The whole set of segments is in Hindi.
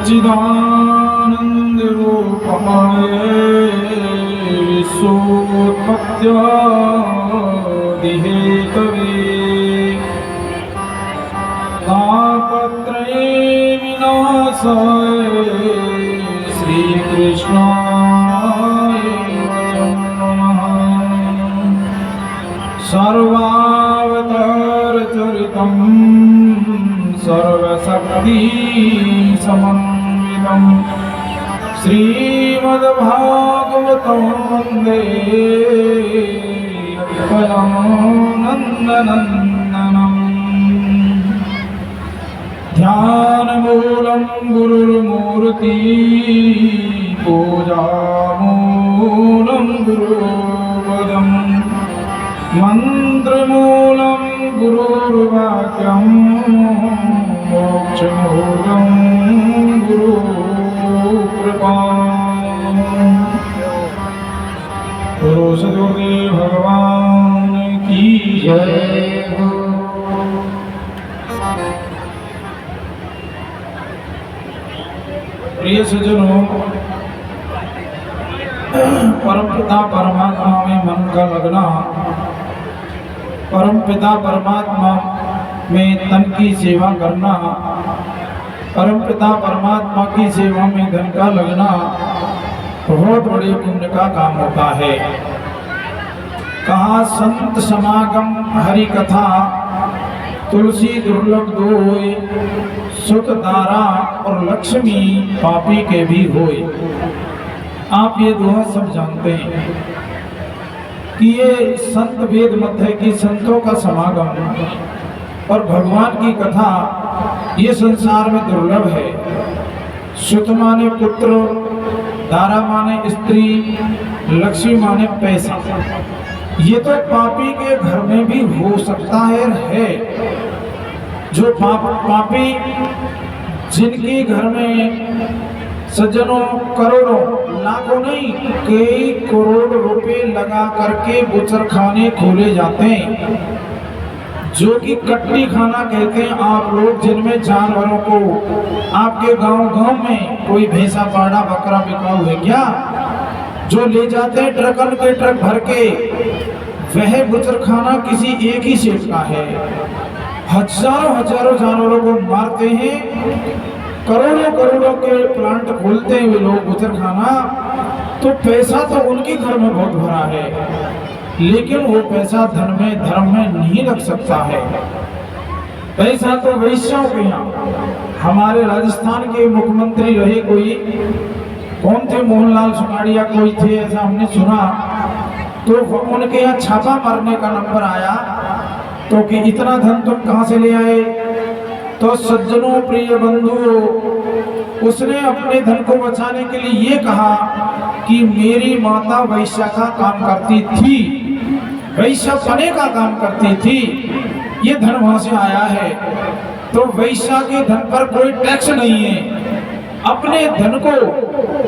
सच्चिदानंद रूपाय विश्वोत्पत्त्यादिहेतवे तापत्रये विनाशाय श्रीकृष्णाय नमः। सर्वावतारचरितं सर्वशक्ति समन्वितं श्रीमद्भागवतं वन्दे नन्दनन्दनम्। ध्यानमूलं गुरुर्मूर्ति पूजामूलं गुरुपदं मन्त्रमूलं गुरुर्वाक्यं मोक्षमूलं गुरुकृपा। गुरु सद्गुरुदेव भगवान की जय। प्रिय सज्जनों, परमपिता परमात्मा में मन का लगना, परमपिता परमात्मा में तन की सेवा करना, परमपिता परमात्मा की सेवा में धन का लगना बहुत बड़े पुण्य का काम होता है। कहा संत समागम हरि कथा तुलसी दुर्लभ दोय सुत दारा और लक्ष्मी पापी के भी होय। आप ये दोहा सब जानते हैं कि ये संत वेद मत है कि संतों का समागम और भगवान की कथा ये संसार में दुर्लभ है। सुत माने पुत्र, दारा माने स्त्री, लक्ष्मी माने पैसा। ये तो पापी के घर में भी हो सकता है। जो पापी जिनके घर में सज्जनों करोड़ों लाखों नहीं कई करोड़ रुपए लगा करके बुचर खाने खोले जाते हैं, जो कि कट्टी खाना कहते हैं आप लोग, जिनमें जानवरों को आपके गांव में कोई भैंसा पाड़ा बकरा बिकाऊ है क्या, जो ले जाते हैं ट्रकन के ट्रक भर के, वह बुचर खाना किसी एक ही सेठ का है। हजारों जानवरों को मारते हैं, करोड़ों के प्लांट खोलते हैं वे लोग बुचर खाना। तो पैसा तो उनके घर में बहुत भरा है, लेकिन वो पैसा धन में धर्म में नहीं लग सकता है। पैसा तो वैश्यों के यहाँ, हमारे राजस्थान के मुख्यमंत्री रहे कोई, कौन थे, मोहनलाल सुखाड़िया कोई थे ऐसा हमने सुना। तो उनके यहाँ छापा मारने का नंबर आया तो कि इतना धन तुम कहाँ से ले आए। तो सज्जनों प्रिय बंधुओं, उसने अपने धन को बचाने के लिए ये कहा कि मेरी माता वैश्या का काम करती थी, वैश्या पने का काम करती थी, ये धन वहां से आया है। तो वैश्या के धन पर कोई टैक्स नहीं है। अपने धन को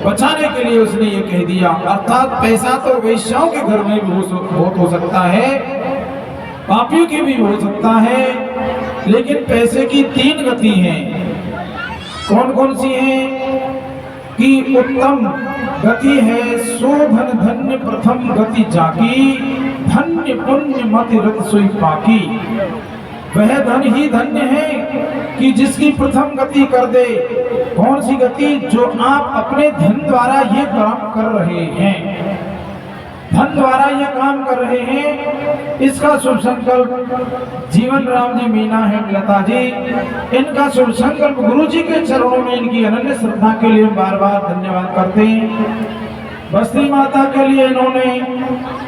बचाने के लिए उसने ये कह दिया। अर्थात पैसा तो वैश्याओं के घर में भी बहुत हो सकता है, पापियों की भी हो सकता है, लेकिन पैसे की तीन गति हैं। कौन कौन सी हैं? कि उत्तम गति है शोभन धन्य प्रथम गति जाकी, धन्य पुण्य मति रत सोई पाकी। वह धन ही धन्य है कि जिसकी प्रथम गति कर दे। कौन सी गति? जो आप अपने धन द्वारा ये काम कर रहे हैं, धन द्वारा यह काम कर रहे हैं, इसका शुभ संकल्प जीवन राम जी, मीना है लता जी, इनका शुभ संकल्प गुरु जी के चरणों में इनकी अनन्य श्रद्धा के लिए बार बार धन्यवाद करते हैं। बस्ती माता के लिए इन्होंने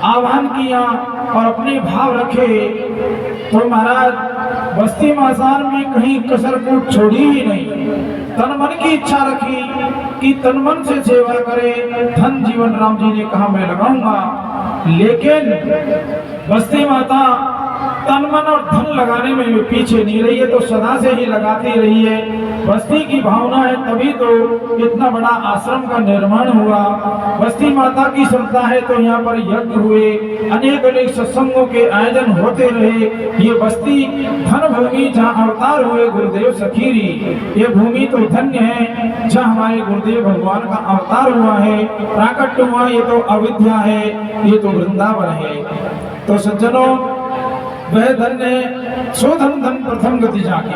आह्वान किया और अपने भाव रखे, तो महाराज बस्ती मासान में कहीं कसर कूट छोड़ी ही नहीं। तन मन की इच्छा रखी कि तन मन से सेवा करे। धन जीवन राम जी ने कहा मैं लगाऊंगा, लेकिन बस्ती माता तन मन और धन लगाने में भी पीछे नहीं रही है, तो सदा से ही लगाती रही है। बस्ती की भावना है तभी तो इतना बड़ा आश्रम का निर्माण हुआ। बस्ती माता की श्रद्धा है तो यहाँ पर यज्ञ हुए, अनेक अनेक सत्संगों के आयोजन होते रहे। ये बस्ती धन भूमि जहाँ अवतार हुए गुरुदेव सखीरी, ये भूमि तो धन्य है जहाँ हमारे गुरुदेव भगवान का अवतार हुआ है, प्राकट्य हुआ। ये तो अविद्या है, ये तो वृंदावन है। तो सज्जनों, वह धन्य सो धन धन प्रथम गति जाकी।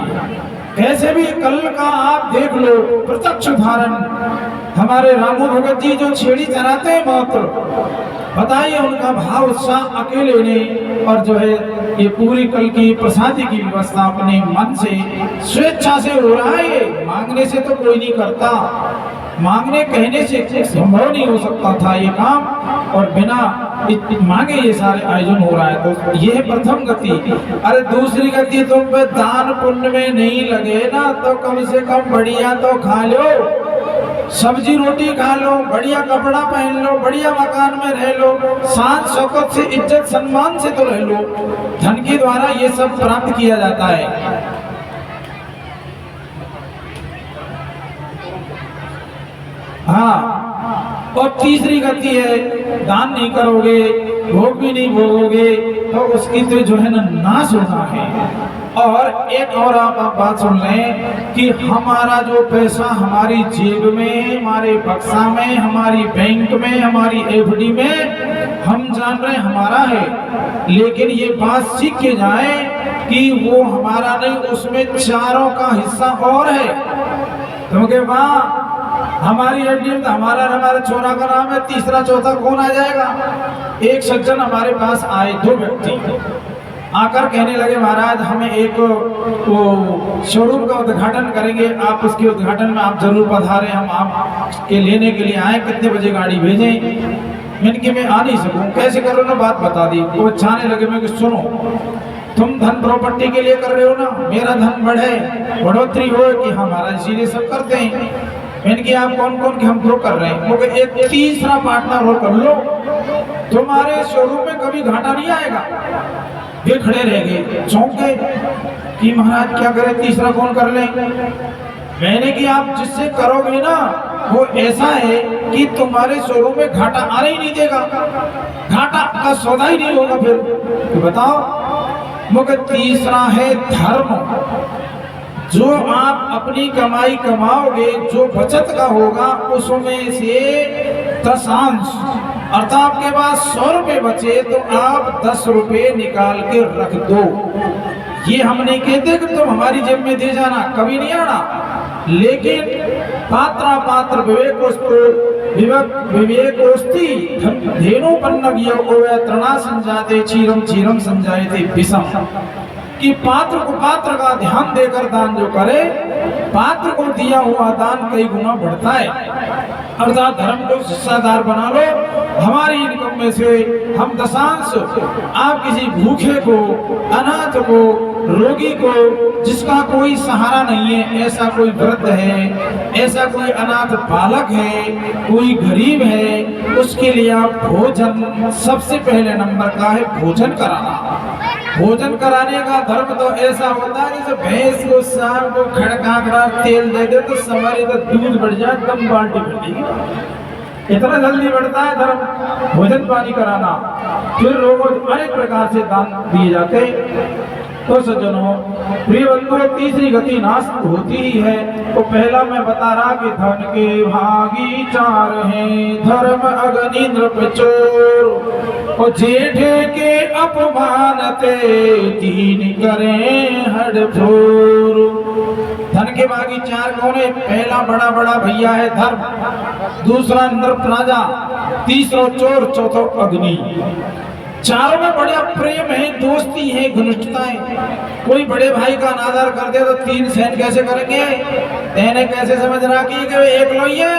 कैसे भी कल का आप देख लो प्रत्यक्ष उदाहरण, हमारे रामू भगत जी जो छेड़ी चराते हैं मात्र, बताइए उनका भाव उत्साह अकेले ने, और जो है ये पूरी कल की प्रसादी की व्यवस्था अपने मन से स्वेच्छा से हो रहा है। ये मांगने से तो कोई नहीं करता, मांगने कहने से संभव नहीं हो सकता था ये काम, और बिना मांगे ये सारे आयोजन हो रहा है। तो ये है प्रथम गति। अरे दूसरी गति, तुम पे दान पुण्य में नहीं लगे ना तो कम से कम बढ़िया तो खा लो, सब्जी रोटी खा लो, बढ़िया कपड़ा पहन लो, बढ़िया मकान में रह लो, शान शौकत से इज्जत सम्मान से तो रह लो। धन के द्वारा ये सब प्राप्त किया जाता है। हाँ, और तीसरी गति है, दान नहीं करोगे, भोग भी नहीं भोगोगे तो उसकी तो जो है ना नाश होना है। और एक और आप बात सुन लें कि हमारा जो पैसा हमारी जेब में, हमारे बक्सा में, हमारी बैंक में, हमारी एफडी में, हम जान रहे हमारा है, लेकिन ये बात सीख के जाए कि वो हमारा नहीं, उसमें चारों का हिस्सा और है। क्योंकि वहाँ हमारी एटीएम हमारा, हमारे छोरा का नाम है, तीसरा चौथा कौन आ जाएगा। एक सज्जन हमारे पास आए, दो व्यक्ति आकर कहने लगे, महाराज हमें एक वो शोरूम का उद्घाटन करेंगे, आप उसके उद्घाटन में आप जरूर पधारें, हम आपके लेने के लिए आए, कितने बजे गाड़ी भेजें। मैंने कि मैं आ नहीं सकूं, कैसे करो ना, बात बता दी। वो छाने लगे, मैं कि सुनो, तुम धन प्रॉपर्टी के लिए कर रहे हो ना, मेरा धन बढ़े, बढ़ोतरी हो कि हमारा इसीलिए सब करते हैं। मैंने कि आप कौन कौन के, हम दो कर रहे हैं, वो एक तीसरा पार्टनर हो कर लो, तुम्हारे शोरूम में कभी घाटा नहीं आएगा। वे खड़े रह गए, चौंक गए कि महाराज क्या करें, तीसरा कौन कर ले। मैंने कि आप जिससे करोगे ना वो ऐसा है कि तुम्हारे शोरूम में घाटा आने ही नहीं देगा, घाटा का सौदा ही नहीं होगा। फिर तो बताओ, मगर तीसरा है धर्म। जो आप अपनी कमाई कमाओगे, जो बचत का होगा, उसमें से 10% अर्थात आपके पास 100 रुपए बचे तो आप 10 रुपए निकाल के रख दो। ये हम नहीं कहते कि तुम हमारी जेब में दे जाना, कभी नहीं आना, लेकिन पात्रा पात्र विवेकोस्ति धेनुपन्नग्यो तृणा संजाते क्षीरम क्षीरम संजायते विषम। कि पात्र को पात्र का ध्यान देकर दान जो करे, पात्र को दिया हुआ दान कई गुना बढ़ता है। अर्थात धर्म को हिस्सादार बना लो, हमारी इनकम में से हम 10% आप किसी भूखे को, अनाथ को, रोगी को, जिसका कोई सहारा नहीं है, ऐसा कोई वृद्ध है, ऐसा कोई अनाथ बालक है, कोई गरीब है, उसके लिए आप भोजन, सबसे पहले नंबर का है भोजन कराना। भोजन कराने का धर्म तो ऐसा होता है जैसे भैंस को शाम को खड़का कर तेल दे दे तो सवारी तो दूध बढ़ जाए, दम बाल्टी बढ़ जाएगी। इतना जल्दी बढ़ता है धर्म, भोजन पानी कराना। फिर लोगों अनेक प्रकार से दान दिए जाते। तो सज्जनों, प्रिय बंधुओं, तीसरी गति नाश होती ही है। तो पहला मैं बता रहा कि धन के भागी 4 हैं, धर्म अग्नि नृप चोर, और जेठे के अपमानते 3 करें हड़फोर। धन के भागी 4 कौन है? पहला बड़ा बड़ा भैया है धर्म, दूसरा नृप राजा, तीसरा चोर, चौथा अग्नि। चारों में बड़ा प्रेम है, दोस्ती है, घनिष्ठताएं। कोई बड़े भाई का अनादर कर दे तो 3 सहन कैसे करेंगे? तेने कैसे समझ रहा कि एक लोई है,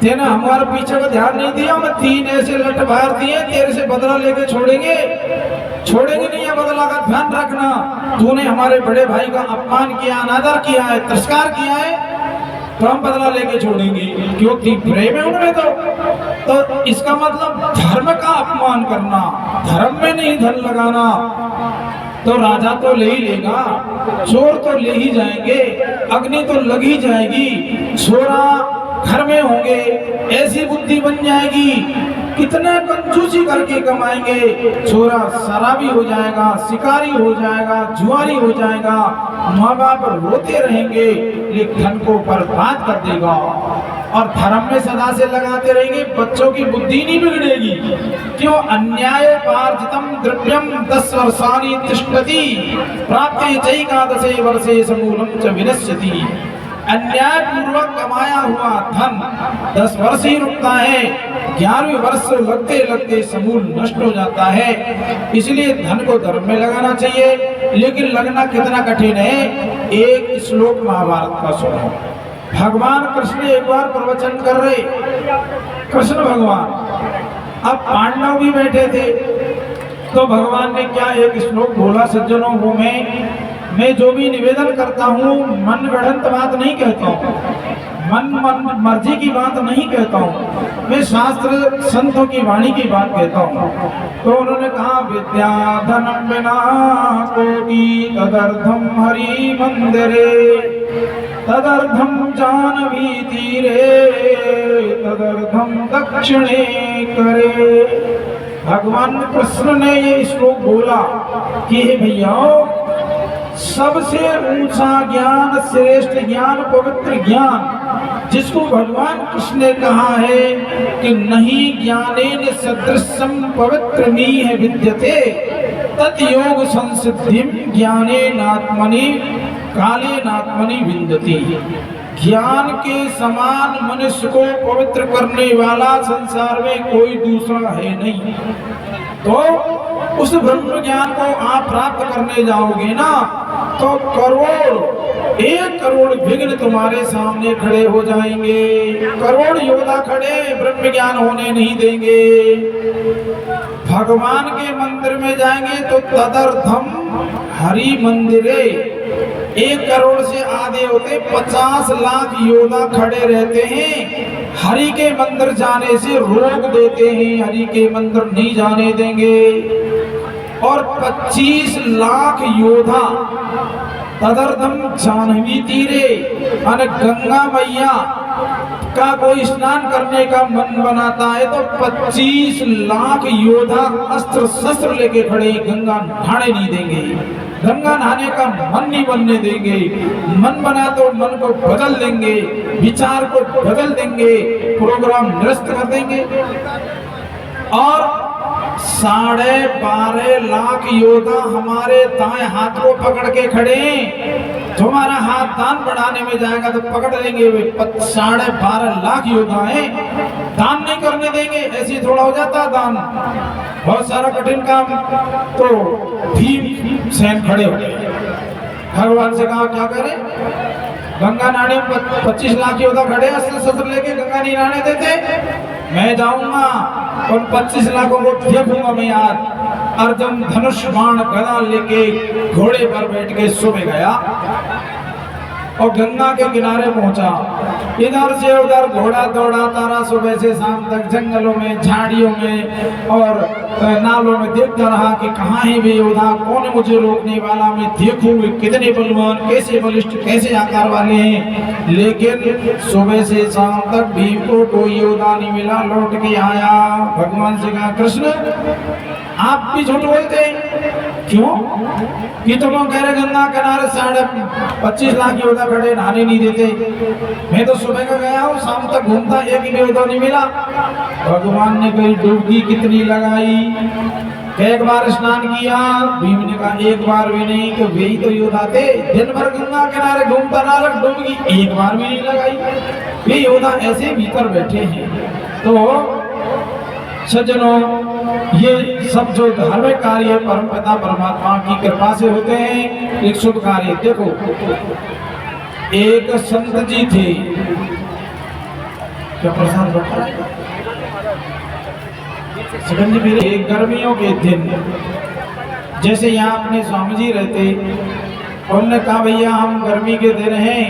तेने हमारे पीछे को ध्यान नहीं दिया, मैं 3 ऐसे लट बाहर दिए, तेरे से बदला लेके छोड़ेंगे नहीं है। बदला का ध्यान रखना। तूने हमारे बड़े भाई का अपमान किया, अनादर किया है, तिरस्कार किया है, तो हम बदला लेके छोड़ेंगे, क्योंकि प्रेम है उनमें। तो इसका मतलब धर्म का अपमान करना, धर्म में नहीं धन लगाना। तो राजा तो ले ही लेगा, चोर तो ले ही जाएंगे, अग्नि तो लग ही जाएगी, छोरा घर में होंगे, ऐसी बुद्धि बन जाएगी, कितने कंजूसी करके कमाएंगे, छोरा शराबी हो जाएगा, शिकारी हो जाएगा, जुआरी हो जाएगा, माँ बाप रोते रहेंगे, लेकिन धन को बर्बाद कर देगा। और धर्म में सदा से लगाते रहेंगे, बच्चों की बुद्धि नहीं बिगड़ेगी। क्यों? अन्याय पार्जितम द्रव्यम 10 वर्षाणि तिष्ठति प्राप्ते चैकादशे वर्षे समूलम च विनश्यति। अन्याय पूर्वक कमाया हुआ धन 10 वर्ष ही रुकता है, 11वें वर्ष लगते लगते समूल नष्ट हो जाता है। इसलिए धन को धर्म में लगाना चाहिए, लेकिन लगना कितना कठिन है। एक श्लोक महाभारत का सुनो। भगवान कृष्ण एक बार प्रवचन कर रहे, कृष्ण भगवान, अब पांडव भी बैठे थे, तो भगवान ने क्या एक श्लोक बोला, सज्जनों को मैं जो भी निवेदन करता हूँ मन गढ़ंत बात नहीं कहता हूँ, मन मर्जी की बात नहीं कहता हूँ, मैं शास्त्र संतों की वाणी की बात कहता हूँ। तो उन्होंने कहा, विद्या धनम बिना कोटि तदर्थम हरि मंदिरे तदर्थम जानवी तीरे तदर्थम दक्षिणे करे। भगवान कृष्ण ने ये श्लोक बोला कि हे भैया, सबसे ऊंचा ज्ञान, श्रेष्ठ ज्ञान, पवित्र ज्ञान, जिसको भगवान कृष्ण ने कहा है कि नहीं ज्ञानेन सदृशम पवित्रमीह विद्यते तत् योग संसिद्धिम ज्ञानेनात्मनि कालेनात्मनि विन्दति। ज्ञान के समान मनुष्य को पवित्र करने वाला संसार में कोई दूसरा है नहीं। तो उस ब्रह्म ज्ञान को आप प्राप्त करने जाओगे ना, तो 1 करोड़ विघ्न तुम्हारे सामने खड़े हो जाएंगे, करोड़ योद्धा खड़े ब्रह्म ज्ञान होने नहीं देंगे। भगवान के मंदिर में जाएंगे तो तदर्थम हरि मंदिरे 1 करोड़ से आधे होते 50 लाख योद्धा खड़े रहते हैं, हरि के मंदिर जाने से रोक देते हैं, हरि के मंदिर नहीं जाने देंगे। और 25 लाख योद्धा तदर्थम जाह्नवी तीरे, माने गंगा मैया का कोई स्नान करने का मन बनाता है तो 25 लाख योद्धा अस्त्र शस्त्र लेके खड़े, गंगा नहाने नहीं देंगे, गंगा नहाने का मन नहीं बनने देंगे। मन बना तो मन को बदल देंगे, विचार को बदल देंगे, प्रोग्राम निरस्त कर देंगे। और 12.5 लाख योद्धा हमारे दाएं हाथ को पकड़ के खड़े, तुम्हारा हाथ दान बढ़ाने में जाएगा तो पकड़ लेंगे। वे 12.5 लाख योद्धा हैं, दान नहीं करने देंगे। ऐसे थोड़ा हो जाता दान, बहुत सारा कठिन काम। तो भीम सेन खड़े हो गए, भगवान से कहा क्या करें, गंगा नहाने में 25 लाख योद्धा खड़े, अस्त्र शस्त्र लेके गंगा नहीं नहाने देते। मैं जाऊंगा उन 25 लाखों को देखूंगा मैं आज। अर्जुन धनुष बाण गदा लेके घोड़े पर बैठ के सुबह गया और गंगा के किनारे पहुंचा। इधर से उधर घोड़ा दौड़ाता रहा सुबह से शाम तक, जंगलों में, झाड़ियों में और नालों में देखता रहा कि कहाँ है वे योद्धा, कौन मुझे रोकने वाला, मैं देखूं कितने बलवान, कैसे बलिष्ठ, कैसे आकार वाले हैं। लेकिन सुबह से शाम तक भीम को कोई योद्धा नहीं मिला। लौट के आया, भगवान से कहा, कृष्ण आप भी झूठ बोलते क्यों कि तुम कह रहे गंगा किनारे 25 लाख योद्धा खड़े, नहाने नहीं देते। मैं तो सुबह का गया हूँ, शाम तक घूमता, एक भी योद्धा नहीं मिला। भगवान ने कही डुबकी कितनी लगाई, एक बार स्नान किया। भीम ने कहा एक बार भी नहीं, तो वही तो योद्धा थे, दिन भर गंगा किनारे घूमता रहा, डुबकी एक बार भी नहीं लगाई। वे योद्धा ऐसे भीतर बैठे हैं। तो सज्जनों, ये सब जो धार्मिक कार्य परमपिता परमात्मा की कृपा से होते हैं, एक शुभ कार्य। देखो, एक संत जी थे, क्या प्रसाद रखा? एक गर्मियों के दिन, जैसे यहाँ अपने स्वामी जी रहते, उन्होंने कहा भैया हम गर्मी के दिन हैं,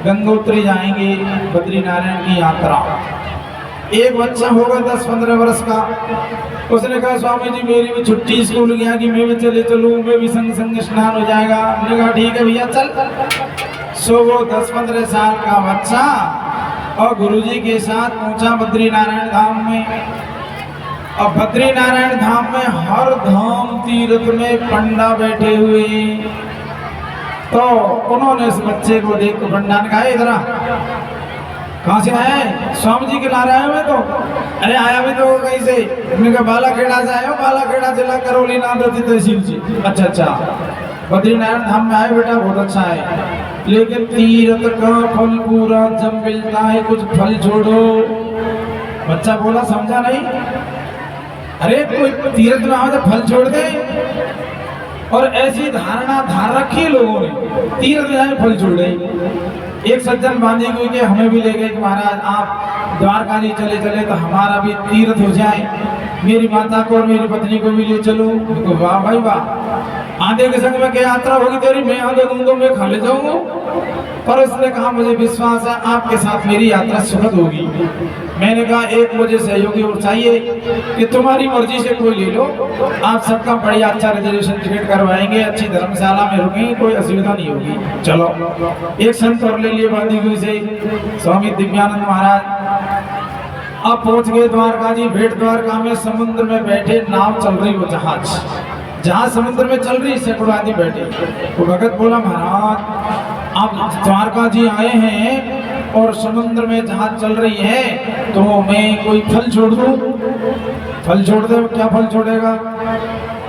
गंगोत्री जाएंगे, बद्रीनारायण की यात्रा। एक बच्चा होगा 10-15 वर्ष का, उसने कहा स्वामी जी मेरी भी छुट्टी स्कूल गया कि मैं भी चले चलूँ, मैं भी संग संग स्नान हो जाएगा। मैंने कहा ठीक है भैया चल। सो वो 10-15 साल का बच्चा और गुरुजी के साथ पहुंचा बद्री नारायण धाम में। और बद्री नारायण धाम में हर धाम तीर्थ में पंडा बैठे हुए, तो उन्होंने इस बच्चे को देख कर पंडा ने कहा इधर कहाँ से आए? स्वामी जी के ला रहे हैं। तो अरे आया भी तो कहीं से। मैंने कहा बालाखेड़ा से आए हो, बालाखेड़ा जिला करौली नांदती तहसील से। अच्छा अच्छा, बद्रीनारायण धाम में आए बेटा, बहुत अच्छा है, लेकिन तीर्थ का फल पूरा जब मिलता है कुछ फल छोड़ो। बच्चा बोला समझा नहीं। अरे कोई तीर्थ में आओ तो फल छोड़ दे, और ऐसी धारणा धार रखी लोगों ने, तीर्थ में आए फल छोड़े। एक सज्जन बांधी हुई के हमें भी ले गए कि महाराज आप द्वारका नहीं चले चले तो हमारा भी तीर्थ हो जाए, मेरी माता को और मेरी पत्नी को भी ले चलो। तो वाह भाई वाह, आधे के संग में क्या यात्रा होगी तेरी, मैं आधे दूंगा, मैं खा ले जाऊंगा। पर उसने कहा मुझे विश्वास है आपके साथ मेरी यात्रा सुखद होगी। मैंने कहा एक मुझे सहयोगी और चाहिए कि तुम्हारी मर्जी से कोई ले लो, आप सबका बढ़िया अच्छा रिजर्वेशन टिकट करवाएंगे, अच्छी धर्मशाला में रुकेंगे, कोई असुविधा नहीं होगी। चलो एक संत और ले लिए बांधी हुई से, स्वामी दिव्यानंद महाराज। अब पहुंच गए द्वारका जी। भेंट द्वारका में समुद्र में बैठे, नाव चल रही, वो जहाज समुद्र में चल रही, सैकड़ों आदमी बैठे। तो भगत बोला महाराज आप द्वारका जी आए हैं और समुद्र में जहाज चल रही है, तो मैं कोई फल छोड़ दूं? फल छोड़ दे? क्या फल छोड़ेगा?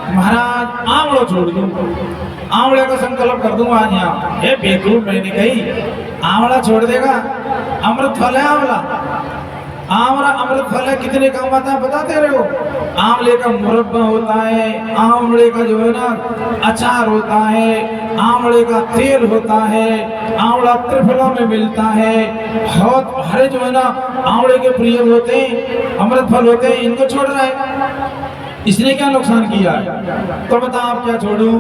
महाराज आंवला छोड़ दूं, आंवले का संकल्प कर दूंगा आज यहाँ। हे बेवकूफ, मैंने कही आंवला छोड़ देगा? अमृत फल है आंवला, आंवला अमृत फल है, कितने काम आता है पता तेरे को? आंवले का मुरब्बा होता है, आंवले का जो है ना अचार होता है, आंवले का तेल होता है, आंवला त्रिफला में मिलता है, बहुत हरे जो है ना आंवले के प्रिय होते हैं, अमृत फल होते हैं, इनको छोड़ रहा है, इसने क्या नुकसान किया है? तो बता आप क्या छोड़ूं?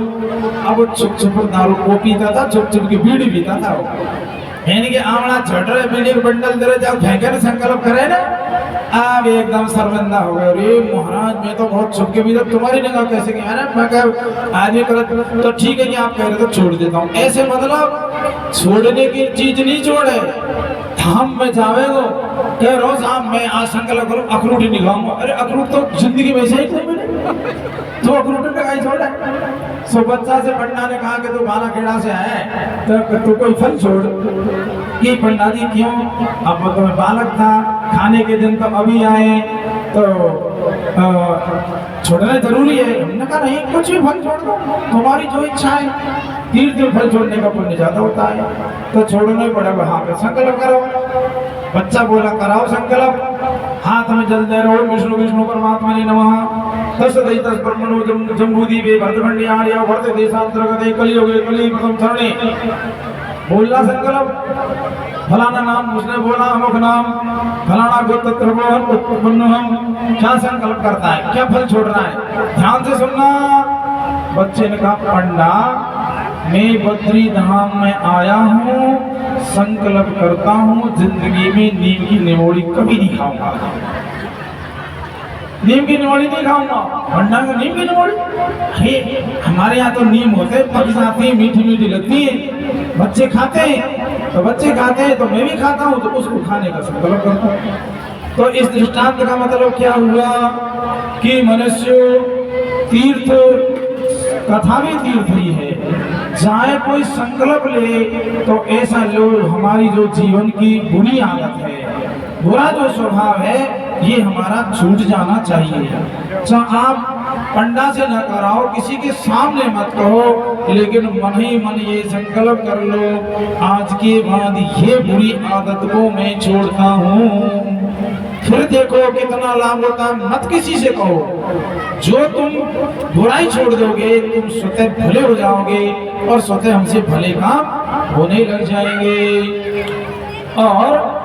अब वो छुप छुप दारू को पीता था, छुप छुप की बीड़ी पीता था वो। यानी कि आंवला झट रहे, बीड़ी बंडल दे रहे, जब फेंके ना संकल्प करे ना, अब एकदम शर्मिंदा हो गए। अरे महाराज मैं तो बहुत छुप के भी, तुम्हारी निगाह कैसे गई? अरे मैं कह आदमी कर तो ठीक है कि आप कह रहे तो छोड़ देता हूँ। ऐसे मतलब छोड़ने की चीज नहीं छोड़े, धाम में जावे वो कह रहा साहब मैं आज संकल्प करूँ अखरूट ही नहीं खाऊंगा। अरे अखरूट तो जिंदगी में से ही तो अखरूट ने कहीं छोड़ा। सो बच्चा से पंडा ने कहा कि तू बालाखेड़ा से है तो तू कोई फल छोड़। कि पंडा जी क्यों? अब तो मैं बालक था, खाने के दिन तो अभी आए, तो छोड़ना जरूरी है। हमने कहा नहीं, कुछ भी फल छोड़ दो, तुम्हारी जो इच्छा है। तीर्थ में फल छोड़ने का पुण्य ज्यादा होता है, तो छोड़ना ही पड़ेगा। हाँ पे संकल्प करो। बच्चा बोला कराओ संकल्प, हाथ में जल दे रहो, विष्णु विष्णु परमात्मा ने नमः, तस् दैतस ब्रह्मणो जम्बूदीपे भरतखंडे आर्या भरत देशांतर्गते कलियुगे कली प्रथम चरणे। बोलना संकल्प, फलाना नाम उसने बोला, अमुक नाम, फलाना गोत्र त्रिभुवन उत्पन्न हम। क्या संकल्प करता है, क्या फल छोड़ रहा है? ध्यान से सुनना। बच्चे ने कहा पंडा मैं बद्री धाम में आया हूँ, संकल्प करता हूँ जिंदगी में नीम की निमोड़ी कभी नहीं खाऊंगा, नीम की निमोड़ी नहीं खाऊंगा। पंडा को नीम की निमोड़ी? अरे हमारे यहाँ तो नीम होते, पक जाती है, मीठी मीठी लगती है, बच्चे खाते हैं, तो बच्चे खाते हैं तो मैं भी खाता हूँ, तो उसको खाने का संकल्प करता हूँ। तो इस दृष्टांत का मतलब क्या हुआ कि मनुष्य तीर्थ, कथा भी तीर्थ ही है। चाहे कोई संकल्प ले तो ऐसा लो, हमारी जो जीवन की बुरी आदत है, बुरा जो स्वभाव है, ये हमारा छूट जाना चाहिए। चाहे आप पंडा से न कराओ, किसी के सामने मत कहो, लेकिन मन ही मन ये संकल्प कर लो, आज के बाद ये बुरी आदत को मैं छोड़ता हूँ। फिर देखो कितना लाभ होता है। मत किसी से कहो, जो तुम बुराई छोड़ दोगे तुम स्वतः भले हो जाओगे और स्वतः हमसे भले काम होने लग जाएंगे। और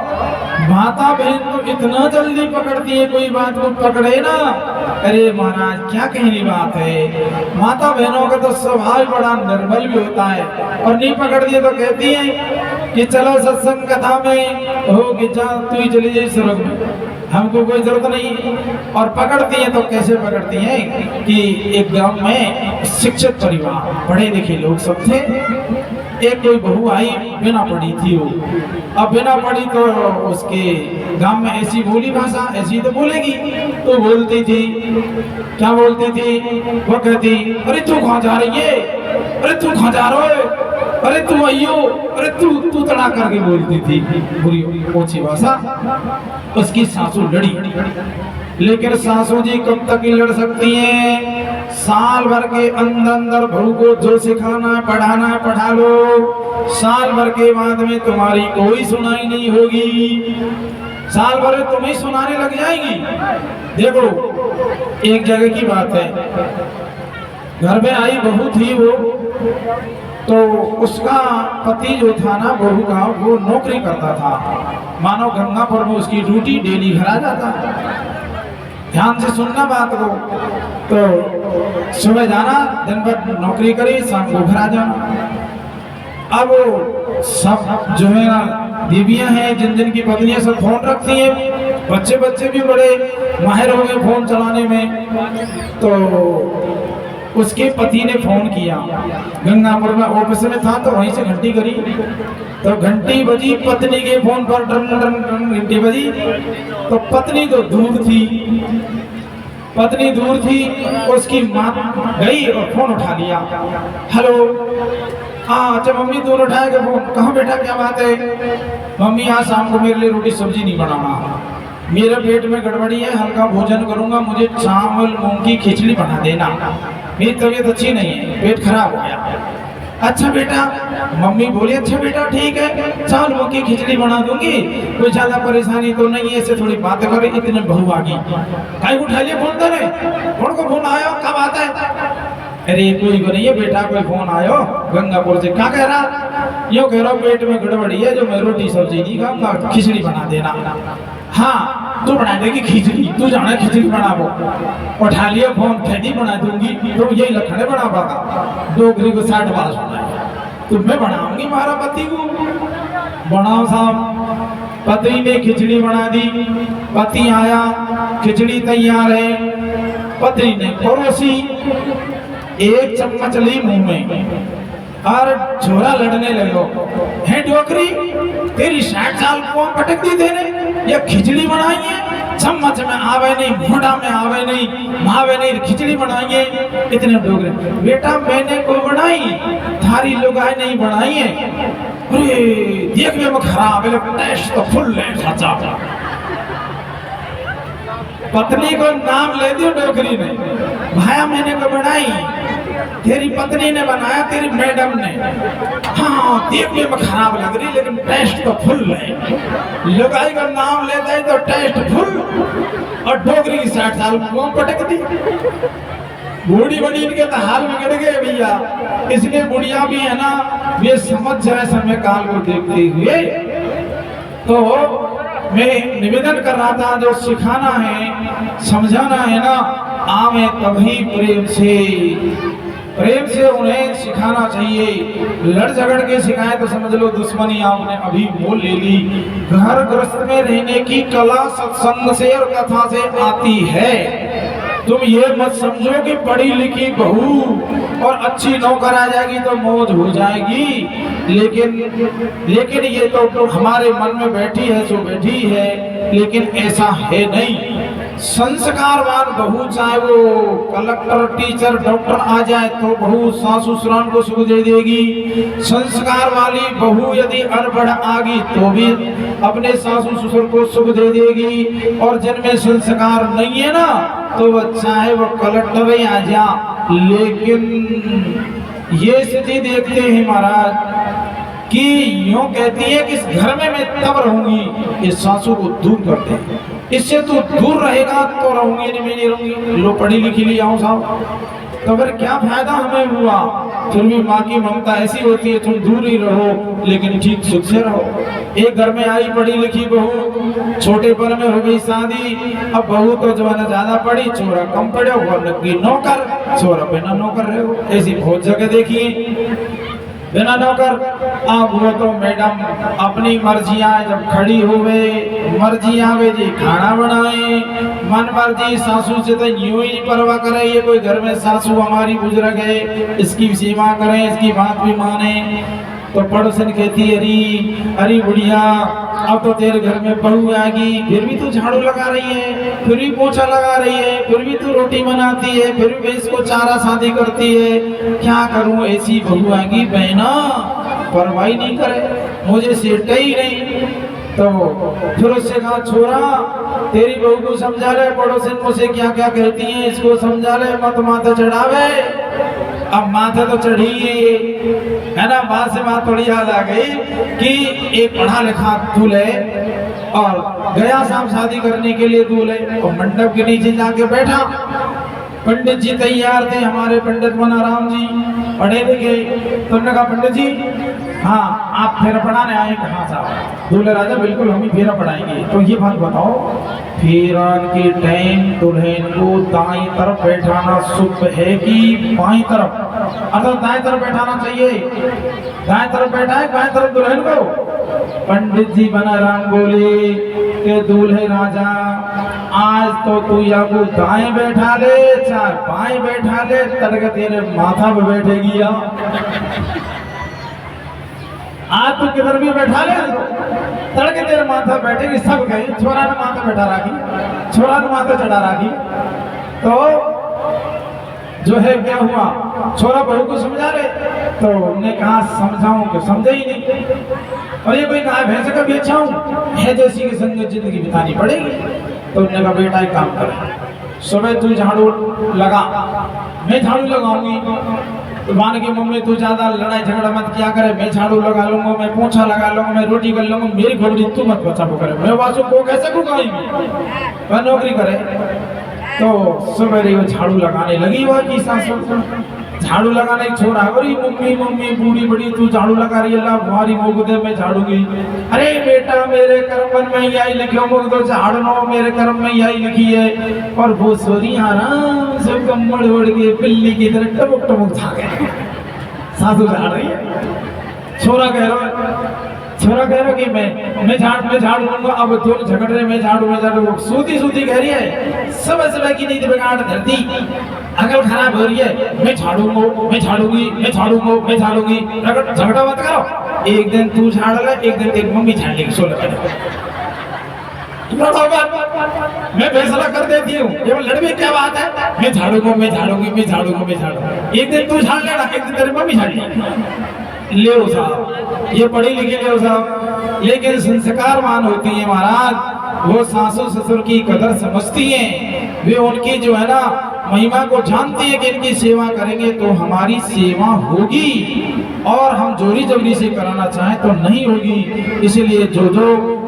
माता बहन तो इतना जल्दी पकड़ती है, कोई बात को पकड़े ना, अरे महाराज क्या कहनी बात है। माता बहनों का तो स्वभाव बड़ा निर्मल भी होता है, और नहीं पकड़ दिए तो कहती है कि चलो सत्संग कथा में हो कि जा तू ही चली जाए स्वर्ग में। हमको कोई जरूरत नहीं। और पकड़ती हैं तो कैसे पकड़ती हैं कि एक गांव में शिक्षित परिवार, पढ़े लिखे लोग सब थे। एक कोई बहू आई, बिना पढ़ी थी वो। अब बिना पढ़ी तो उसके गांव में ऐसी बोली भाषा, ऐसी तो बोलेगी। तो बोलती थी, क्या बोलती थी? वो कहती, अरे तू कहाँ जा रही है, अरे तू कहाँ जा रहा है, अरे तू आइयो, अरे तू तड़ा करके बोलती थी, बुरी ओछी भाषा। उसकी सासू लड़ी, लेकिन सासू जी कब तक ही लड़ सकती हैं? साल भर के अंदर अंदर बहू को जो सिखाना है, पढ़ाना है, पढ़ा लो। साल भर के बाद में तुम्हारी कोई सुनाई नहीं होगी, साल भर में तुम्हें सुनाने लग जाएगी। देखो एक जगह की बात है, घर में आई बहू थी वो, तो उसका पति जो था ना बहू का, वो नौकरी करता था। मानो गंगापुर में उसकी ड्यूटी, डेली घर आ जाता। ध्यान से सुनना बात को। तो सुबह जाना, दिन भर नौकरी करी, शाम को घर आ जाना। अब सब जो है ना बीवियां हैं, जिन जिन की पत्नियां, सब फोन रखती हैं। बच्चे भी बड़े माहिर हो गए फोन चलाने में। तो उसके पति ने फोन किया, गंगापुर में ऑफिस में था, तो वहीं से घंटी करी। तो घंटी बजी, पत्नी के फोन पर टन टन टन घंटी बजी। तो पत्नी तो दूर थी, पत्नी दूर थी। उसकी माँ गई और फोन उठा लिया। हेलो, हाँ अच्छा मम्मी, तूने उठाया फोन? कहाँ बेटा, क्या बात है? मम्मी आज शाम को मेरे लिए रोटी सब्जी नहीं बनाना, मेरे पेट में गड़बड़ी है, हल्का भोजन करूंगा, मुझे चावल मूंग की खिचड़ी बना देना, मेरी तबीयत अच्छी नहीं है, पेट खराब हो गया। अच्छा बेटा, मम्मी बोली अच्छा बेटा ठीक है, चावल मूंग की खिचड़ी बना दूंगी, कोई ज्यादा परेशानी तो नहीं है। ऐसे थोड़ी बात करे, इतने बहू आ गई। कहीं उठा लिया फोन? तो नहीं, कौन को फोन आया, कब आता है? अरे कोई को नहीं है बेटा, कोई फोन आयो गंगापुर से। क्या कह रहा? यो कह रहा पेट में गड़बड़ी है, जो मैं रोटी सब्जी नहीं खाऊंगा, खिचड़ी बना देना। हाँ तू बना देगी खिचड़ी, तू जाना खिचड़ी बनावो। उठा लिया फोन, खिचड़ी बना दूंगी, तो यही लखड़े बना पागा। डोगरी को 60 बार सुना है, तो मैं बनाऊंगी मारा पति को। बनाओ साहब, पति ने खिचड़ी बना दी। पति आया, खिचड़ी तैयार है, पत्नी ने परोसी, एक चम्मच ली मुंह में और झोरा लड़ने लगो। है डोकरी, तेरी 60 साल को पटक दी तेने, ये खिचड़ी बनाई है, चम्मच में आवे नहीं, घोड़ा में आवे नहीं, भावे नहीं, खिचड़ी बनाई है। इतने डोगरे, बेटा मैंने को बनाई, थारी लुगाई नहीं बनाई है। अरे देखने में खराब है, टेस्ट तो फुल है सच्चा। पत्नी को नाम ले दियो डोगरी ने, भाया मैंने को बनाई, तेरी पत्नी ने बनाया, तेरी मैडम ने। हाँ देखने में खराब लग रही, लेकिन टेस्ट तो फुल है। लुगाई का नाम लेता है तो टेस्ट फुल, और डोगरी की 60 साल को पटक दी। बूढ़ी बड़ी इनके तो हाल में गिर गए भैया। इसलिए बुढ़िया भी है ना, वे समझ जाए समय काल को देखते हुए। तो मैं निवेदन कर रहा था, जो सिखाना है, समझाना है ना, आवे तभी प्रेम से उन्हें सिखाना चाहिए। लड़ झगड़ के सिखाए तो समझ लो दुश्मनी आपने अभी मोल ले ली। घर गृहस्थ में रहने की कला सत्संग से और कथा से आती है। तुम ये मत समझो कि पढ़ी लिखी बहू और अच्छी नौकर आ जाएगी तो मौज हो जाएगी। लेकिन ये तो हमारे मन में बैठी है सो बैठी है, लेकिन ऐसा है नहीं। संस्कारवान बहू, चाहे वो कलेक्टर, टीचर, डॉक्टर आ जाए तो बहू सासू ससुराल को सुख दे देगी। संस्कार वाली बहू यदि अनपढ़ आ गई तो भी अपने सासू ससुर को सुख दे देगी। और जिनमें संस्कार नहीं है ना, तो वो चाहे वो कलेक्टर ही आ जा, लेकिन ये स्थिति देखते हैं महाराज कि यूं कहती है कि इस घर में मैं तब रहूंगी, इस सासू को दूर करते हैं। इससे तो दूर रहेगा तो रहूंगी नहीं, मैं नहीं रहूंगी। लो पढ़ी लिखी ली आऊं साहब, तो फिर क्या फायदा हमें हुआ? फिर भी माँ की ममता ऐसी होती है, तुम दूर ही रहो लेकिन ठीक सुख से रहो। एक घर में आई पढ़ी लिखी बहू, छोटे पर में हो गई शादी। अब बहू तो जो है ना ज्यादा पढ़ी, छोरा कम पढ़े, वो लगी नौकर, छोरा बिना नौकर रहे। ऐसी बहुत जगह देखी। बिना नौकर। अब वो तो मैडम अपनी मर्जियां जब खड़ी हो गए, मर्जी आवे जी खाना बनाए, मन मर्जी सासू से तो यूं ही परवाह करे, ये कोई घर में सासू हमारी बुजुर्ग है, इसकी सेवा करें, इसकी बात भी माने। तो पड़ोसन कहती अरे अरे बुढ़िया, अब तो तेरे घर में बहू आएगी, फिर भी तू झाड़ू लगा रही है, फिर भी पोछा लगा रही है, फिर भी तू रोटी बनाती है, फिर भी भैंस को चारा शादी करती है, क्या करूं, ऐसी बहू आएगी बहना परवाही नहीं करे, मुझे सेट ही नहीं। तो फिर उससे कहा छोरा तेरी बहू को समझा ले, पड़ोसन मुझसे क्या क्या कहती हैं इसको समझा ले, मत माथे चढ़ावे। अब माथे तो चढ़ी है ना। माँ से बात थोड़ी याद आ गई कि एक पढ़ा लिखा दूल्हे और गया शाम शादी करने के लिए दूल्हे, और मंडप के नीचे जाके बैठा। पंडित जी तैयार थे, हमारे पंडित मनाराम जी पढ़े लिखे। तुमने कहा पंडित जी हाँ आप फेरा पढ़ाने आए कहाँ से? दूल्हे राजा बिल्कुल हम ही फेरा पढ़ाएंगे। तो ये बात बताओ, फेरा के टाइम दुल्हन को दाएं तरफ बैठाना शुभ है कि बाएं तरफ? अर्थात दाएं तरफ बैठाना चाहिए, दाएं तरफ बैठाए बाएं तरफ दुल्हन को। पंडित जी मनाराम बोले कि दूल्हे राजा आज तो तू या को दाएं बैठा ले चाहे बाएं बैठा ले, तड़के तेरे माथा पे बैठेगी। आज तू किधर भी बैठा ले तड़के तेरे माथा बैठेगी। सब गए, छोरा ने माथा बैठा रखी, छोरा ने माथा चढ़ा रखी। तो जो है क्या हुआ, छोरा बहू को समझा रहे, तो उन्होंने कहा समझाऊं कि समझे ही नहीं। और ये कोई कहा भैंस का भी अच्छा हूँ है, जैसी की संगत जिंदगी बितानी पड़ेगी। तो उन्होंने कहा बेटा एक काम कर, सुबह तू झाड़ू लगा, मैं झाड़ू लगाऊंगी। तो मान की मम्मी तू ज्यादा लड़ाई झगड़ा मत किया करे, मैं झाड़ू लगा लूंगा, मैं पोछा लगा लूंगा, मैं रोटी कर लूंगा, मेरी खोपड़ी तू मत बचा करे, मैं वासु को कैसे कुकाएंगी, मैं नौकरी करे। तो सुबह वो झाड़ू लगाने लगी, वह की सासू झाड़ू लगाने छोड़ा, अरे मम्मी मम्मी बूढ़ी बड़ी तू झाड़ू लगा रही है, अल्लाह तुम्हारी मुख दे मैं झाड़ूंगी। अरे बेटा मेरे कर्म में यही लिखो, मुख दो झाड़नो मेरे कर्म में यही लिखी है। और वो सोरी आराम से कम्बड़ उड़ के पिल्ली की तरह टमुक टमुक झाड़ गए। सासू झाड़ रही है, छोरा कह रहा कि मैं झाड़ लूंगा। अब दोनों झगड़ रहे, मैं झाड़ू सूती कह रही है, सुबह की नींद बिगाड़ धरती, अकल खराब हो रही है, मैं झाड़ूंगा, मैं झाड़ूंगी, मैं झाड़ूंगा, मैं झाड़ूंगी। झगड़ा मत करो, एक दिन तू झाड़ ले, एक दिन तेरी मम्मी झाड़ लेगी। 16 मैं फैसला कर देती हूँ, लड़वी क्या बात है, मैं झाड़ूंगा, मैं झाड़ूंगी, मैं झाड़ूंगा, मैं झाड़ूंगा। एक दिन तू झाड़ लेना, एक दिन तेरी मम्मी झाड़ लेगी। ले साहब, ये पढ़ी लिखी ले साहब, लेकिन संस्कारवान होती है महाराज। वो सासू ससुर की कदर समझती हैं, वे उनकी जो है ना महिमा को जानती है कि इनकी सेवा करेंगे तो हमारी सेवा होगी, और हम जोरी जबरी से कराना चाहें तो नहीं होगी। इसलिए जो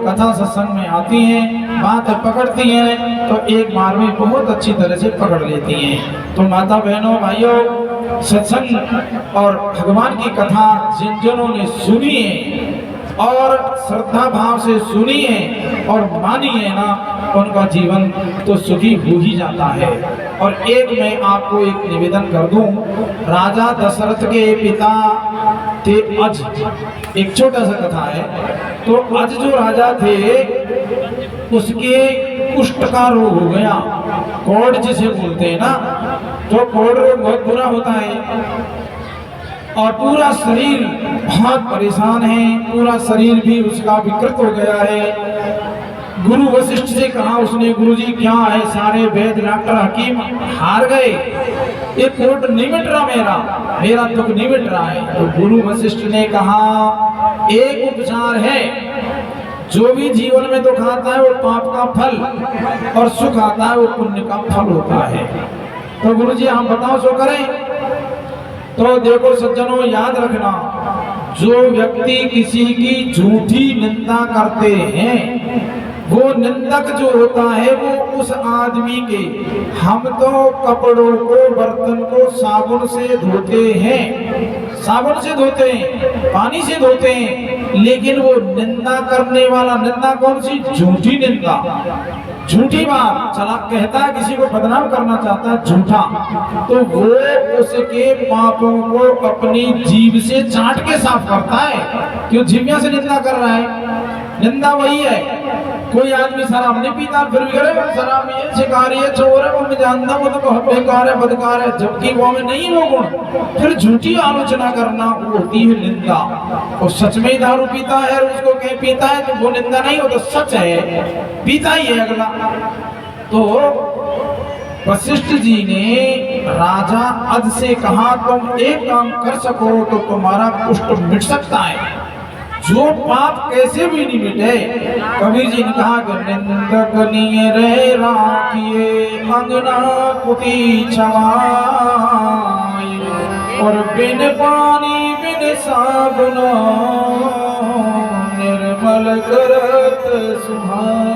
कथा सत्संग में आती हैं, बात पकड़ती हैं, तो एक बार में बहुत अच्छी तरह से पकड़ लेती हैं। तो माता बहनों भाइयों, सत्संग और भगवान की कथा जिन जनों ने सुनी है और श्रद्धा भाव से सुनी है और मानी है ना, उनका जीवन तो सुखी हो ही जाता है। और एक मैं आपको एक निवेदन कर दूं, राजा दशरथ के पिता थे अज, एक छोटा सा कथा है। तो अज जो राजा थे उसके कुष्ठ का रोग हो गया, कोढ़ जिसे बोलते हैं ना, तो कोढ़ रोग बहुत बुरा होता है और पूरा शरीर बहुत परेशान है, पूरा शरीर भी उसका विकृत हो गया है। गुरु वशिष्ठ से कहा उसने, गुरुजी क्या है, सारे वैद डॉक्टर हकीम हार गए, ये कोट नहीं मिट रहा, मेरा दुख नहीं मिट रहा है। तो गुरु वशिष्ठ ने कहा एक उपचार है, जो भी जीवन में दुख आता है वो पाप का फल और सुख आता है वो पुण्य का फल होता है। तो गुरुजी हम बताओ सो करें। तो देखो सज्जनों, याद रखना, जो व्यक्ति किसी की झूठी निंदा करते हैं, वो निंदक जो होता है वो उस आदमी के, हम तो कपड़ों को बर्तन को साबुन से धोते हैं, साबुन से धोते हैं, पानी से धोते हैं, लेकिन वो निंदा करने वाला, निंदा कौन सी, झूठी निंदा, झूठी बात चला कहता है, किसी को बदनाम करना चाहता है झूठा, तो वो उसके पापों को अपनी जीभ से चाट के साफ करता है। क्यों जीभिया से निंदा कर रहा है? निंदा वही है, कोई आदमी शराब नहीं पीता फिर भी करे शराब ये शिकारी है, चोर है, वो मैं जानता हूँ तो बेकार है, बदकार है, जबकि वो में नहीं वो गुण। फिर झूठी आलोचना करना वो होती है निंदा। और सच में ही दारू पीता है और उसको कहीं पीता है तो वो निंदा नहीं, वो तो सच है, पीता ही है अगला। तो वशिष्ठ जी ने राजा अद से कहा, तुम एक काम कर सको तो तुम्हारा कुष्ठ मिट सकता है, जो पाप कैसे भी नहीं मिटे। कबीर जी ने कहा कि निंदक निये रे राखिए अंगना कुटी छवाई, और बिन पानी बिन साबुन निर्मल करत सुहाई।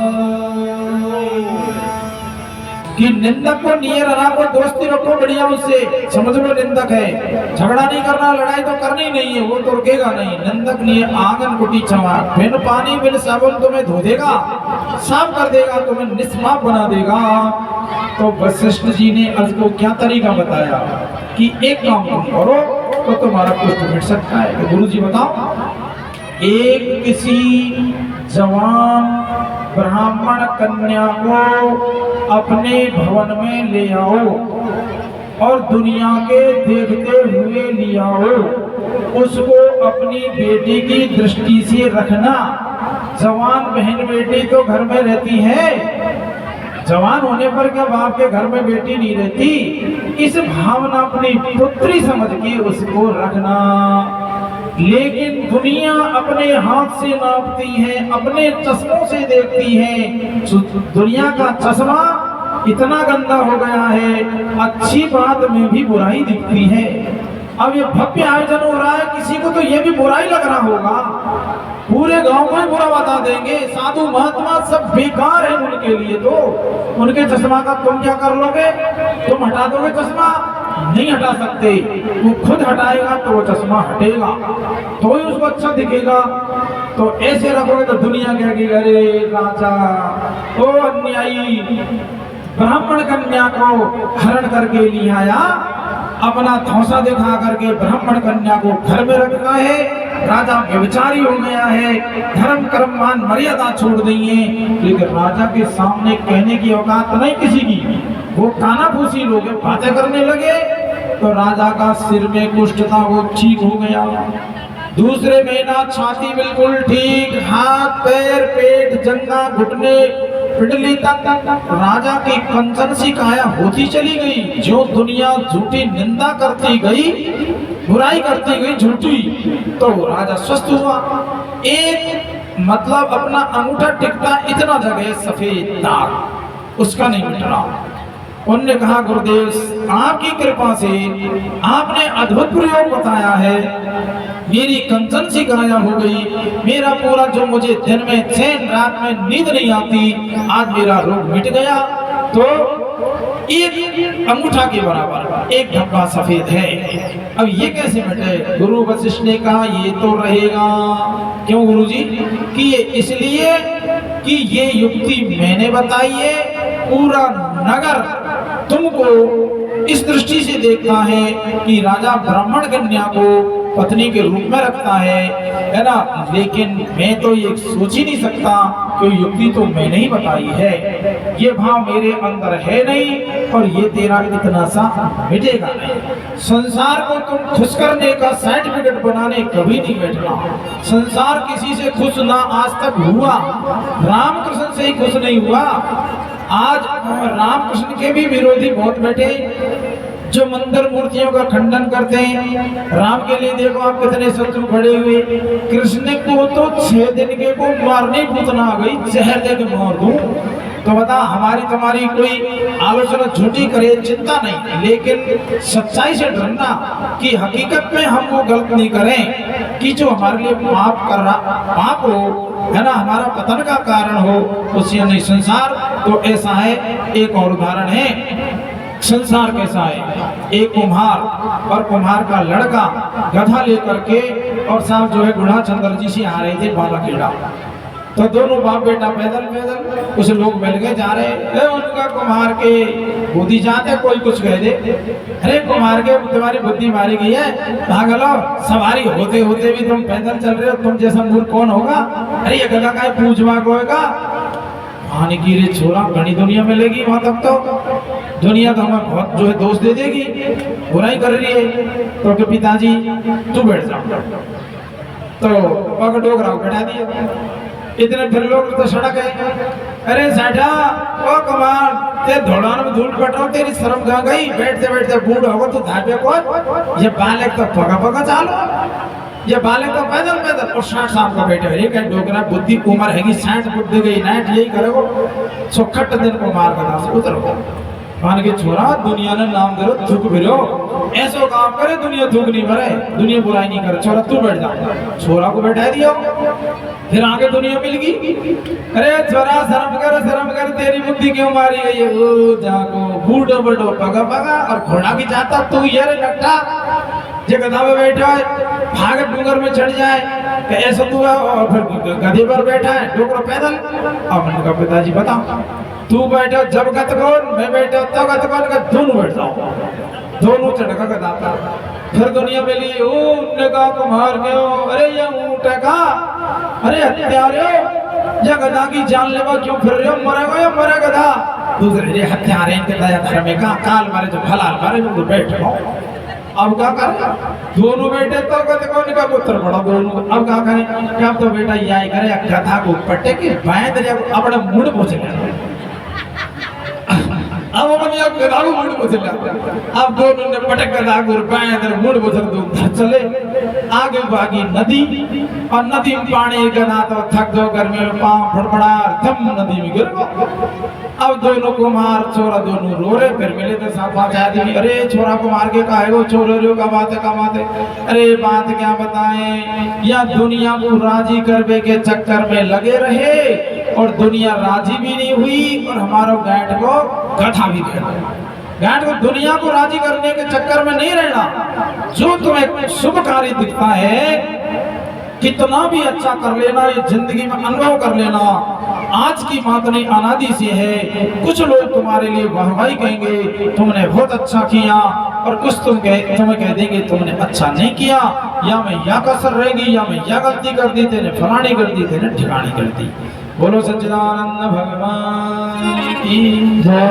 कि निंदक को नियर रहा को दोस्ती रखो बढ़िया उससे, समझ लो निंदक है, झगड़ा नहीं करना, लड़ाई तो करनी नहीं है, वो तो रुकेगा नहीं। निंदक नियर आंगन कुटी छवा, बिन पानी बिन साबुन तुम्हें धो देगा, साफ कर देगा, तुम्हें निष्पाप बना देगा। तो वशिष्ठ जी ने उसको क्या तरीका बताया कि एक काम तुम करो तो तुम्हारा कुष्ठ मिट सकता है। तो गुरु जी बताओ, एक किसी जवान ब्राह्मण कन्या को अपने भवन में ले आओ और दुनिया के देखते हुए ले आओ, उसको अपनी बेटी की दृष्टि से रखना। जवान बहन बेटी तो घर में रहती है, जवान होने पर क्या बाप के घर में बेटी नहीं रहती, इस भावना अपनी पुत्री समझ के उसको रखना। लेकिन दुनिया अपने हाथ से नापती है, अपने चश्मों से देखती है, दुनिया का चश्मा इतना गंदा हो गया है, अच्छी बात में भी बुराई दिखती है। अब ये भव्य आयोजन हो रहा है, किसी को तो ये भी बुराई लग रहा होगा, पूरे गांव में बुरा बता देंगे, साधु महात्मा सब बेकार है उनके लिए। तो उनके चश्मा का तुम क्या कर लोगे? तुम हटा दोगे चश्मा? नहीं हटा सकते, वो खुद हटाएगा तो वो चश्मा हटेगा, तो ही उसको अच्छा दिखेगा। तो ऐसे रखोगे तो दुनिया कहेगी अरे राजा ओ अन्यायी ब्राह्मण कन्या को हरण करके ले आया, अपना धौंसा दिखा करके ब्राह्मण कन्या को घर में रखा है, राजा व्यभिचारी हो गया है, धर्म कर्म मान मर्यादा छोड़ दी है। लेकिन राजा के सामने कहने की औकात नहीं किसी की, वो कानाफूसी लोग बातें करने लगे तो राजा का सिर में कुष्ठ था वो ठीक हो गया। दूसरे महीना छाती बिल्कुल ठीक, हाथ पैर पेट जंगा घुटने पिटली तक राजा की कंचन सी काया होती चली गई। जो दुनिया झूठी निंदा करती गई, बुराई करती गई झूठी, तो राजा स्वस्थ हुआ। एक मतलब अपना अंगूठा टिकता इतना जगह सफेद दाग उसका नहीं मिट रहा। उन्होंने कहा गुरुदेव आपकी कृपा से आपने अद्भुत प्रयोग बताया है, मेरी कंचन सी काया हो गई, मेरा पूरा जो मुझे दिन में चैन रात में नींद नहीं आती, आज मेरा रोग मिट गया। तो एक अंगूठा के बराबर एक धब्बा सफेद है। अब ये कैसे मिटे? गुरु वशिष्ठ ने कहा ये तो रहेगा। क्यों गुरु जी? कि ये इसलिए कि ये युक्ति मैंने बताई है, पूरा नगर तुमको इस दृष्टि से देखता है कि राजा ब्राह्मण कन्या को पत्नी के रूप में रखता है ना। लेकिन मैं तो ये सोच ही नहीं सकता कि युक्ति तो मैंने ही बताई है, ये भाव मेरे अंदर है नहीं और ये तेरा इतना सा मिटेगा नहीं। संसार को तुम खुश करने का सर्टिफिकेट बनाने कभी नहीं बैठना। संसार किसी से खुश ना आज तक हुआ, रामकृष्ण से ही खुश नहीं हुआ। आज रामकृष्ण के भी विरोधी बहुत बैठे जो मंदिर मूर्तियों का खंडन करते हैं। राम के लिए देखो आप कितने शत्रु खड़े हुए। कृष्ण को तो 6 दिन के को मारने पूतना आ गई, जहर दे के मार दूं। तो बता हमारी तुम्हारी कोई आलोचना झूठी करे चिंता नहीं, लेकिन सच्चाई से डरना कि हकीकत में हम वो गलत नहीं करें कि जो हमारे लिए पाप कर रहा पाप हो है ना, हमारा पतन का कारण हो उससे नहीं। संसार तो ऐसा है। एक और उदाहरण है, संसार कैसा है। एक कुम्हार और कुम्हार का लड़का गधा लेकर के और साहब जो है गुढ़ा चंद्र जी से आ रहे थे बालाखेड़ा। तो दोनों बाप बेटा पैदल पैदल कुछ लोग मिल गए जा रहे, उनका कुम्हार के बुद्धि जाते कोई कुछ कह दे, अरे कुम्हार के तुम्हारी बुद्धि मारी गई है, भाग लो, सवारी होते होते भी तुम पैदल चल रहे हो, तुम जैसा मूर्ख कौन होगा, अरे ये गधा का पूछवा कोएगा। कहानी की रे छोरा घनी दुनिया मिलेगी वहां तक, तो दुनिया तो हमें बहुत जो है दोष दे देगी, बुराई कर रही है। तो कि पिताजी तू बैठ जाओ, तो पग डोगरा बैठा दिया। इतने फिर लोग तो सड़क है, अरे साठा ओ कमाल ते धोड़ान में धूल पटो, तेरी शर्म कहाँ गई, बैठते बैठते बूढ़ होगा तू धापे कौन, ये बालक तो पगा पगा चालो, ये बालक तो पैदल पैदल। और 60 साल का बैठे ये कहीं डोगरा बुद्धि उम्र हैगी 60 बुद्धि गई नाइट यही करेगो 66 दिन को मार कर से उतरो। मान के छोरा दुनिया ने नाम दे रो थूक भिरो, ऐसो काम करे दुनिया थूक नहीं भरे, दुनिया बुराई नहीं करे, छोरा तू बैठ जा। छोरा को बैठा दियो, फिर आगे दुनिया मिल गई, अरे छोरा शर्म कर तेरी बुद्धि क्यों मारी गई है, ओ जागो बूढ़ो बड़ो पगा पगा, और घोड़ा की जाता तू ये रे लट्टा जे गधा पे बैठा है, भाग डूंगर में चढ़ जाए, ऐसा तू और फिर गधे पर बैठा है डोगरा पैदल। अब मैंने कहा पिताजी बताओ, तू बैठो जब गत कौन, मैं बैठो तब गत कौन, का दोनों बैठ जाओ, दोनों चढ़का गधा पर। फिर दुनिया मिली, उनने कहा कुम्हार के हो, अरे ये ऊँट का, अरे हत्यारे ये गधा की जान लेवा क्यों फिर रहे हो, मरेगा या मरे गधा। दूसरे ये हत्यारे इनके दया धर्म में कहा काल मारे जो हलाल मारे जो बैठो। अब क्या कर, दोनों बेटे तो कहते कौन का पुत्र बड़ा दोनों, अब क्या करें, क्या तो बेटा यही करे गधा को पट्टे के बाएं दरिया अपने मुड़ पहुंच गया, अब अपने आप गधा को मुड़ पहुंच गया। अब दोनों ने पटक गधा को बाएं दरिया मुड़ पहुंच दो चले, आगे भागी नदी, और नदी में पानी गधा तो थक दो गर्मी में पाँव फड़फड़ा थम नदी में गिर गो। अब दोनों को मार छोरा दोनों रो रहे, फिर मिले तो साफा चाहती, अरे छोरा को मार के कहे वो छोरे रो का बात है, अरे बात क्या बताएं, या दुनिया को राजी करने के चक्कर में लगे रहे, और दुनिया राजी भी नहीं हुई, और हमारा गांठ को गधा भी गया। गांठ को दुनिया को राजी करने के चक्कर में नहीं रहना, जो तुम्हें शुभ कार्य दिखता है कितना भी अच्छा कर लेना, ये जिंदगी में अनुभव कर लेना, आज की बात नहीं अनादि से है। कुछ लोग तुम्हारे लिए वाहवाही कहेंगे तुमने बहुत अच्छा किया, और कुछ तुम्हें कह देंगे तुमने अच्छा नहीं किया, या मैं या कसर रहेगी, या मैं या गलती कर दी तेने, फलानी कर दी तेने, ठिकानी कर दी। बोलो सच्चिदानंद भगवान की जय।